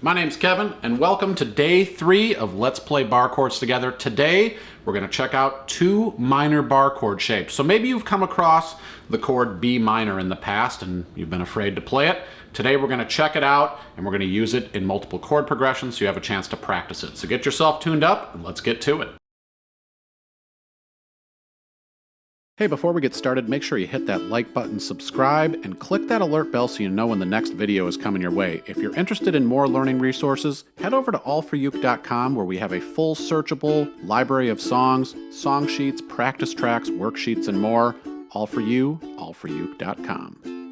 My name's Kevin, and welcome to day 3 of Let's Play Bar Chords Together. Today, we're going to check out 2 minor bar chord shapes. So maybe you've come across the chord B minor in the past and you've been afraid to play it. Today we're going to check it out and we're going to use it in multiple chord progressions so you have a chance to practice it. So get yourself tuned up and let's get to it. Hey, before we get started, make sure you hit that like button, subscribe, and click that alert bell so you know when the next video is coming your way. If you're interested in more learning resources, head over to allforuke.com where we have a full searchable library of songs, song sheets, practice tracks, worksheets, and more. All for you, allforuke.com.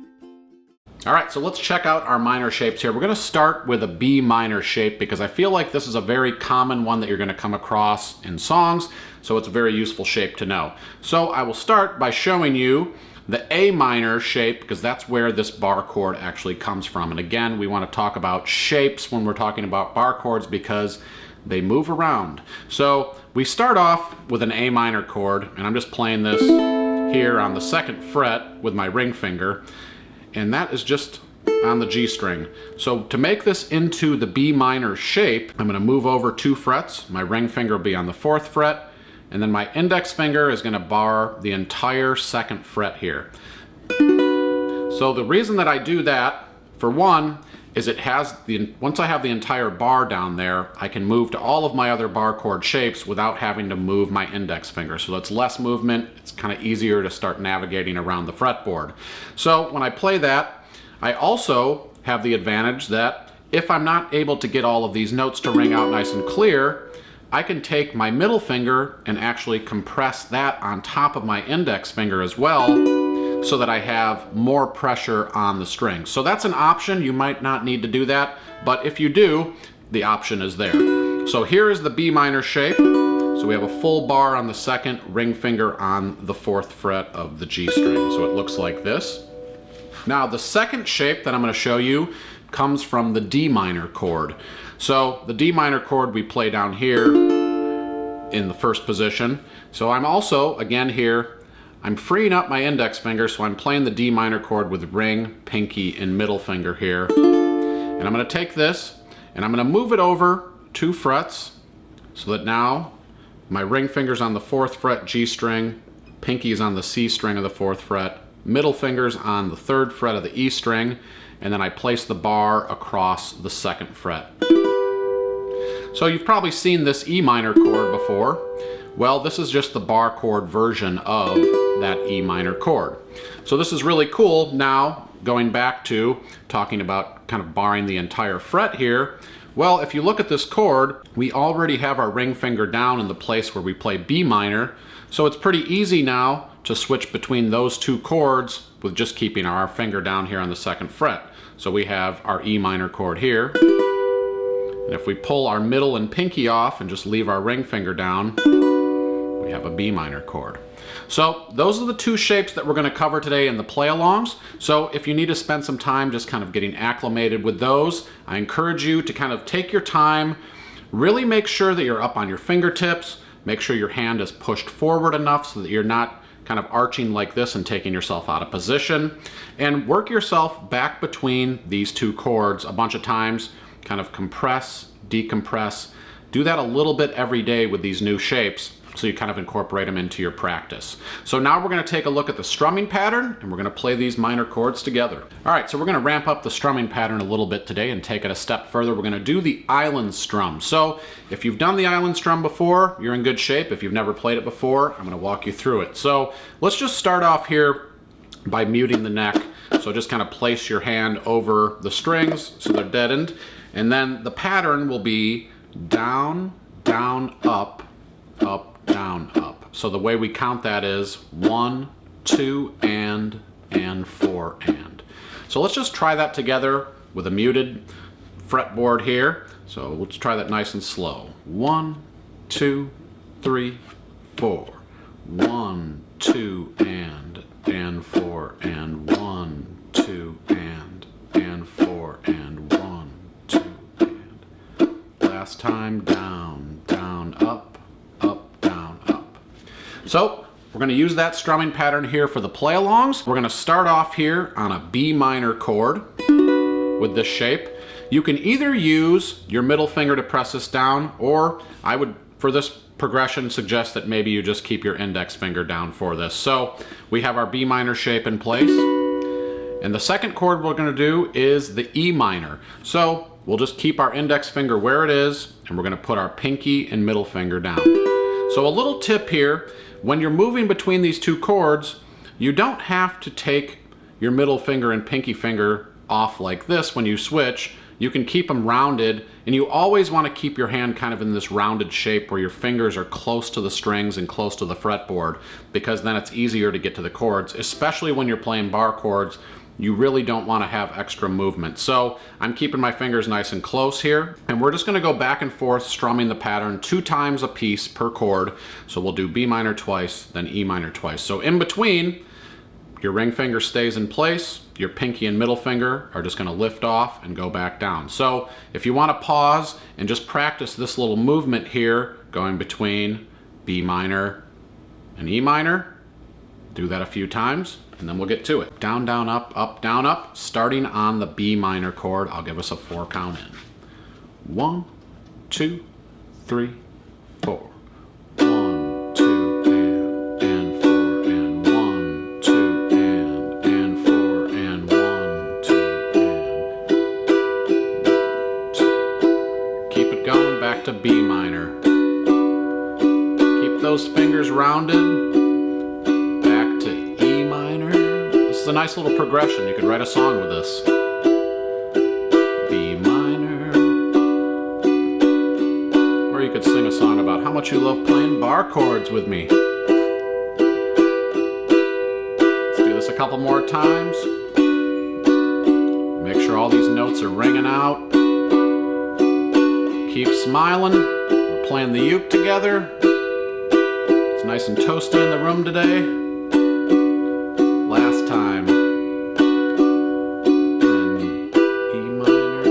All right, so let's check out our minor shapes here. We're going to start with a B minor shape because I feel like this is a very common one that you're going to come across in songs, so it's a very useful shape to know. So I will start by showing you the A minor shape because that's where this bar chord actually comes from. And again, we want to talk about shapes when we're talking about bar chords because they move around. So we start off with an A minor chord, and I'm just playing this here on the 2nd fret with my ring finger. And that is just on the G string. So to make this into the B minor shape, I'm going to move over 2 frets. My ring finger will be on the 4th fret, and then my index finger is going to bar the entire 2nd fret here. So the reason that I do that, for one, is once I have the entire bar down there, I can move to all of my other bar chord shapes without having to move my index finger. So that's less movement. It's kind of easier to start navigating around the fretboard. So when I play that, I also have the advantage that if I'm not able to get all of these notes to ring out nice and clear, I can take my middle finger and actually compress that on top of my index finger as well, so that I have more pressure on the strings. So that's an option. You might not need to do that, but if you do, the option is there. So here is the B minor shape. So we have a full bar on the 2nd, ring finger on the 4th fret of the G string. So it looks like this. Now the 2nd shape that I'm going to show you comes from the D minor chord. So the D minor chord we play down here in the 1st position. So I'm also, again here, I'm freeing up my index finger, so I'm playing the D minor chord with ring, pinky, and middle finger here. And I'm going to take this, and I'm going to move it over 2 frets, so that now my ring finger's on the 4th fret G string, pinky's on the C string of the 4th fret, middle finger's on the 3rd fret of the E string, and then I place the bar across the 2nd fret. So you've probably seen this E minor chord before. Well, this is just the bar chord version of that E minor chord. So this is really cool. Now, going back to talking about kind of barring the entire fret here, well, if you look at this chord, we already have our ring finger down in the place where we play B minor, so it's pretty easy now to switch between those 2 chords with just keeping our finger down here on the 2nd fret. So we have our E minor chord here, and if we pull our middle and pinky off and just leave our ring finger down, we have a B minor chord. So those are the 2 shapes that we're going to cover today in the play-alongs. So if you need to spend some time just kind of getting acclimated with those, I encourage you to kind of take your time, really make sure that you're up on your fingertips, make sure your hand is pushed forward enough so that you're not kind of arching like this and taking yourself out of position, and work yourself back between these 2 chords a bunch of times, kind of compress, decompress. Do that a little bit every day with these new shapes, so you kind of incorporate them into your practice. So now we're going to take a look at the strumming pattern, and we're going to play these minor chords together. All right, so we're going to ramp up the strumming pattern a little bit today and take it a step further. We're going to do the island strum. So if you've done the island strum before, you're in good shape. If you've never played it before, I'm going to walk you through it. So let's just start off here by muting the neck. So just kind of place your hand over the strings so they're deadened, and then the pattern will be down, down, up, up, down, up. So the way we count that is 1, 2, and 4, and. So let's just try that together with a muted fretboard here. So let's try that nice and slow. 1, 2, 3, 4. 1, 2, and 4, and 1, 2, and 4, and 1, 2, and. Last time, down, down, up, up, down, up. So we're going to use that strumming pattern here for the play-alongs. We're going to start off here on a B minor chord. with this shape. You can either use your middle finger to press this down, or I would, for this progression, suggest that maybe you just keep your index finger down for this. So we have our B minor shape in place. And the second chord we're going to do is the E minor. So we'll just keep our index finger where it is, and we're going to put our pinky and middle finger down. So a little tip here, when you're moving between these two chords, you don't have to take your middle finger and pinky finger off like this when you switch. You can keep them rounded, and you always want to keep your hand kind of in this rounded shape where your fingers are close to the strings and close to the fretboard, because then it's easier to get to the chords, especially when you're playing bar chords. You really don't want to have extra movement. So I'm keeping my fingers nice and close here, and we're just going to go back and forth strumming the pattern 2 times a piece per chord. So we'll do B minor twice, then E minor twice. So in between, your ring finger stays in place, your pinky and middle finger are just going to lift off and go back down. So if you want to pause and just practice this little movement here, going between B minor and E minor, do that a few times, and then we'll get to it. Down, down, up, down, up, starting on the B minor chord. I'll give us a 4 count in. 1, 2, 3, 4. 1, 2, and 4, and 1, 2, and 4, and 1, 2, and keep it going back to B minor. Keep those fingers rounded. It's a nice little progression. You could write a song with this. B minor. Or you could sing a song about how much you love playing bar chords with me. Let's do this a couple more times. Make sure all these notes are ringing out. Keep smiling. We're playing the uke together. It's nice and toasty in the room today. Last time. And E minor.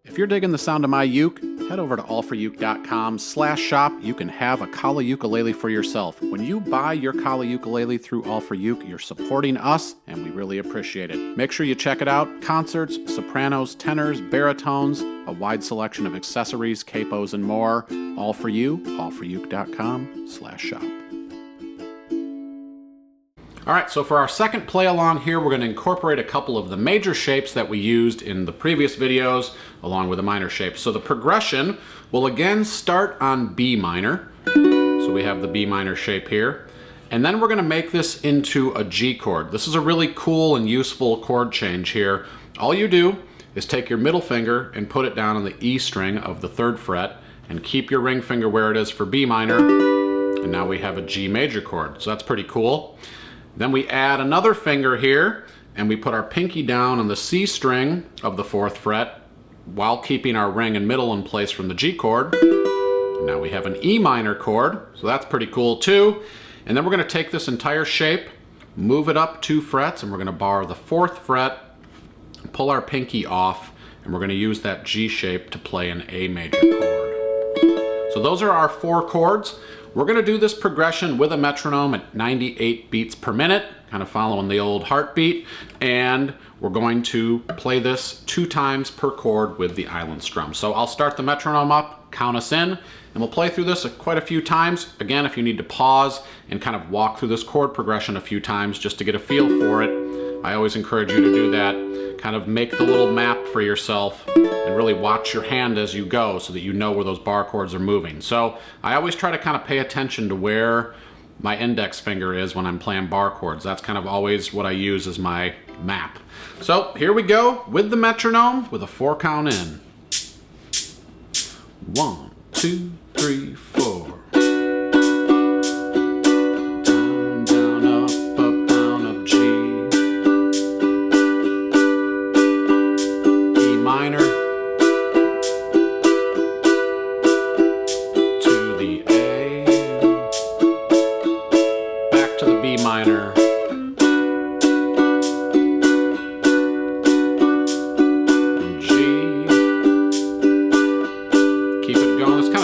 If you're digging the sound of my uke, head over to allforuke.com/shop. You can have a Kala ukulele for yourself. When you buy your Kala ukulele through All for Uke, you're supporting us, and we really appreciate it. Make sure you check it out. Concerts, sopranos, tenors, baritones, a wide selection of accessories, capos, and more. All for you, allforuke.com/shop. All right, so for our second play along here, we're going to incorporate a couple of the major shapes that we used in the previous videos, along with the minor shapes. So the progression will again start on B minor. So we have the B minor shape here. And then we're going to make this into a G chord. This is a really cool and useful chord change here. All you do is take your middle finger and put it down on the E string of the 3rd fret, and keep your ring finger where it is for B minor. And now we have a G major chord. So that's pretty cool. Then we add another finger here, and we put our pinky down on the C string of the 4th fret while keeping our ring and middle in place from the G chord. And now we have an E minor chord, so that's pretty cool too. And then we're going to take this entire shape, move it up 2 frets, and we're going to bar the 4th fret, pull our pinky off, and we're going to use that G shape to play an A major chord. So those are our 4 chords. We're going to do this progression with a metronome at 98 beats per minute, kind of following the old heartbeat, and we're going to play this 2 times per chord with the island strum. So I'll start the metronome up, count us in, and we'll play through this quite a few times. Again, if you need to pause and kind of walk through this chord progression a few times just to get a feel for it, I always encourage you to do that. Kind of make the little map for yourself and really watch your hand as you go so that you know where those bar chords are moving. So I always try to kind of pay attention to where my index finger is when I'm playing bar chords. That's kind of always what I use as my map. So here we go with the metronome with a 4 count in. 1, 2, 3, 4.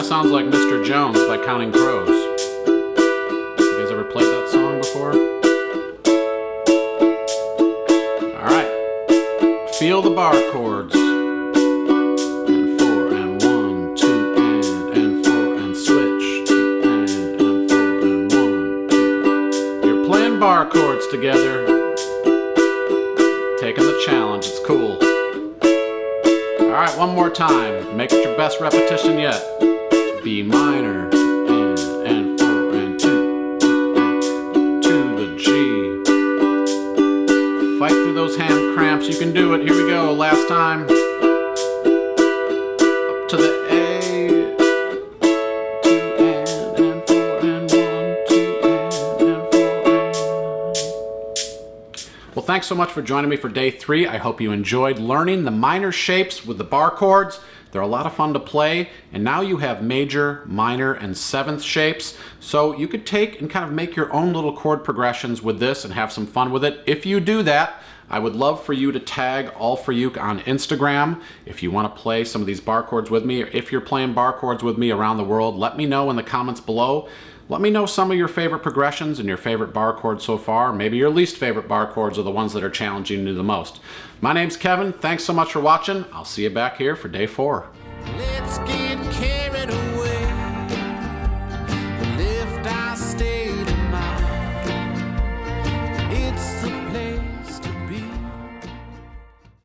Sounds like Mr. Jones by Counting Crows. You guys ever played that song before? Feel the bar chords. And 4 and 1, 2 and 4 and switch. 2 and 4 and 1, 2. You're playing bar chords together. Taking the challenge, it's cool. Alright, one more time. Make it your best repetition yet. B minor, and 4 and 2, to the G. Fight through those hand cramps, you can do it. Here we go, last time. Up to the A, 2 and 4 and 1, 2 and 4 and. Well, thanks so much for joining me for day 3. I hope you enjoyed learning the minor shapes with the bar chords. They're a lot of fun to play, and now you have major, minor, and 7th shapes, so you could take and kind of make your own little chord progressions with this and have some fun with it. If you do that, I would love for you to tag All for Uke on Instagram. If you want to play some of these bar chords with me, or if you're playing bar chords with me around the world, let me know in the comments below. Let me know some of your favorite progressions and your favorite bar chords so far. Maybe your least favorite bar chords are the ones that are challenging you the most. My name's Kevin. Thanks so much for watching. I'll see you back here for day 4. Let's get